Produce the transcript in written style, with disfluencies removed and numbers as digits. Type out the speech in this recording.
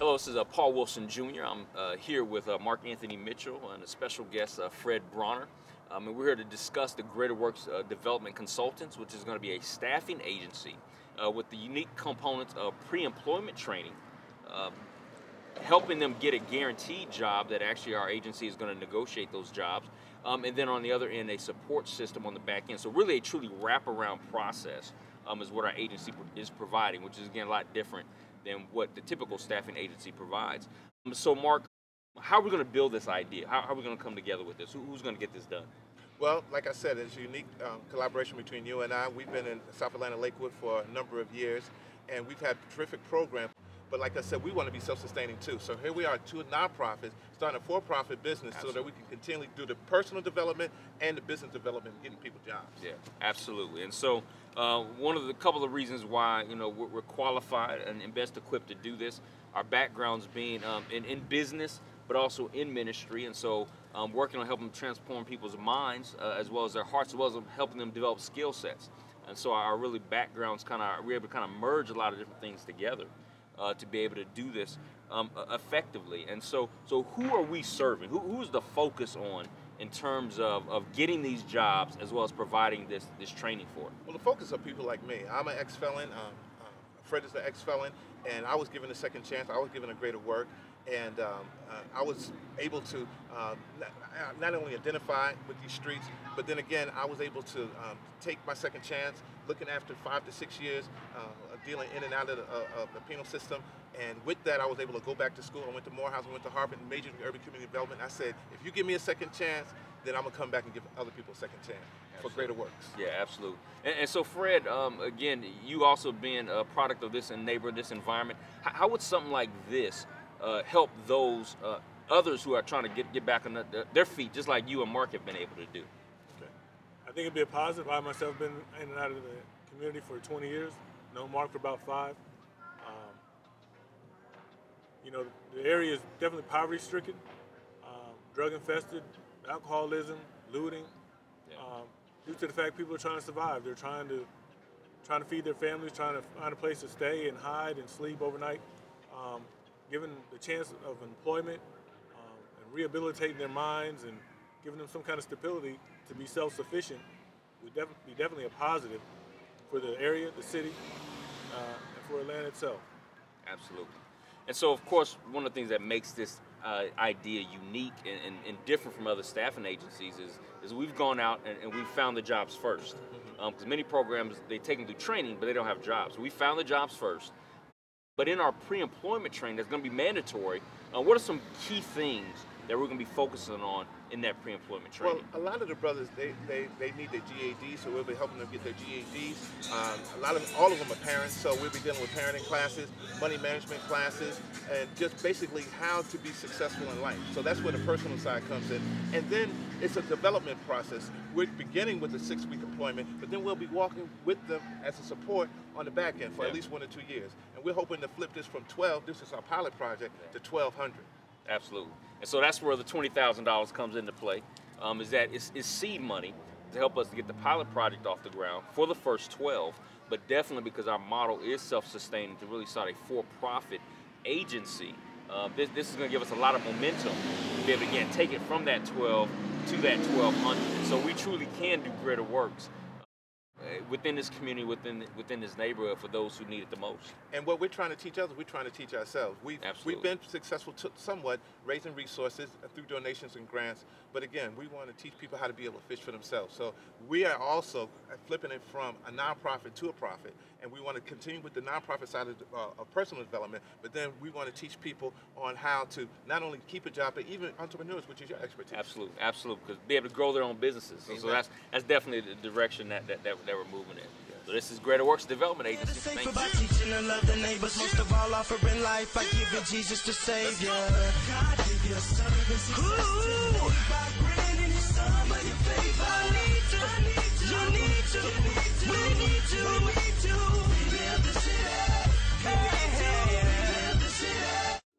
Hello, this is Paul Wilson Jr. I'm here with Mark Anthony Mitchell and a special guest, Fred Bronner. And we're here to discuss the Greater Works Development Consultants, which is going to be a staffing agency with the unique components of pre-employment training, helping them get a guaranteed job that actually our agency is going to negotiate those jobs. And then on the other end, a support system on the back end. So really a truly wraparound process is what our agency is providing, which is, again, a lot different than what the typical staffing agency provides. So, Mark, how are we going to build this idea? How are we going to come together with this? Who's going to get this done? Well, like I said, it's a unique collaboration between you and I. We've been in South Atlanta, Lakewood for a number of years, and we've had a terrific program. But like I said, we want to be self-sustaining too. So here we are, two nonprofits, starting a for-profit business. Absolutely. So that we can continually do the personal development and the business development, getting people jobs. Yeah, absolutely. And so one of the couple of reasons why we're qualified and best equipped to do this, our backgrounds being in business, but also in ministry. And so working on helping transform people's minds as well as their hearts, as well as helping them develop skill sets. And so our really backgrounds we're able to merge a lot of different things together. To be able to do this effectively. And so who are we serving? Who's the focus on in terms of getting these jobs as well as providing this training for? Well, the focus are people like me. I'm an ex-felon. Fred is an ex-felon, and I was given a second chance. I was given a greater work, and I was able to not only identify with these streets, but then again, I was able to take my second chance, looking after 5 to 6 years, dealing in and out of the penal system. And with that, I was able to go back to school. I went to Morehouse, I went to Harvard, and majored in urban community development. I said, if you give me a second chance, then I'm going to come back and give other people a second chance. Absolutely. For greater works. Yeah, absolutely. And so, Fred, again, you also being a product of this this environment, how would something like this help those others who are trying to get back on their feet, just like you and Mark have been able to do? Okay. I think it'd be a positive. I myself been in and out of the community for 20 years. Known Mark for about 5. The area is definitely poverty-stricken, drug-infested, alcoholism, looting. Yeah. Due to the fact people are trying to survive, they're trying to feed their families, trying to find a place to stay and hide and sleep overnight. Given the chance of employment and rehabilitating their minds and giving them some kind of stability to be self-sufficient would be definitely a positive for the area, the city, and for Atlanta itself. Absolutely. And so, of course, one of the things that makes this idea unique and different from other staffing agencies is we've gone out and we've found the jobs first. Because many programs, they take them through training, but they don't have jobs. So we found the jobs first. But in our pre-employment training that's going to be mandatory, what are some key things that we're going to be focusing on in that pre-employment training? Well, a lot of the brothers, they need their GADs, so we'll be helping them get their GADs. All of them are parents, so we'll be dealing with parenting classes, money management classes, and just basically how to be successful in life. So that's where the personal side comes in. And then it's a development process. We're beginning with a 6-week employment, but then we'll be walking with them as a support on the back end for at least 1 or 2 years. And we're hoping to flip this from 12, this is our pilot project, to 1,200. Absolutely. And so that's where the $20,000 comes into play, is that it's seed money to help us to get the pilot project off the ground for the first 12, but definitely because our model is self-sustaining to really start a for-profit agency. This is going to give us a lot of momentum to be able to, again, take it from that 12 to that 1,200. So we truly can do greater works within this community, within this neighborhood for those who need it the most. And what we're trying to teach others, we're trying to teach ourselves. We've been successful somewhat raising resources through donations and grants, but again, we want to teach people how to be able to fish for themselves. So we are also flipping it from a nonprofit to a profit, and we want to continue with the nonprofit side of personal development, but then we want to teach people on how to not only keep a job, but even entrepreneurs, which is your expertise. Absolutely, because be able to grow their own businesses. So that's definitely the direction that we're moving in. So this is Greater Works Development Agency. Thank you. Teaching and love the neighbors, most of all offering life. I give you Jesus the Savior. God give you a service. By bringing his son, but your faith, I need to.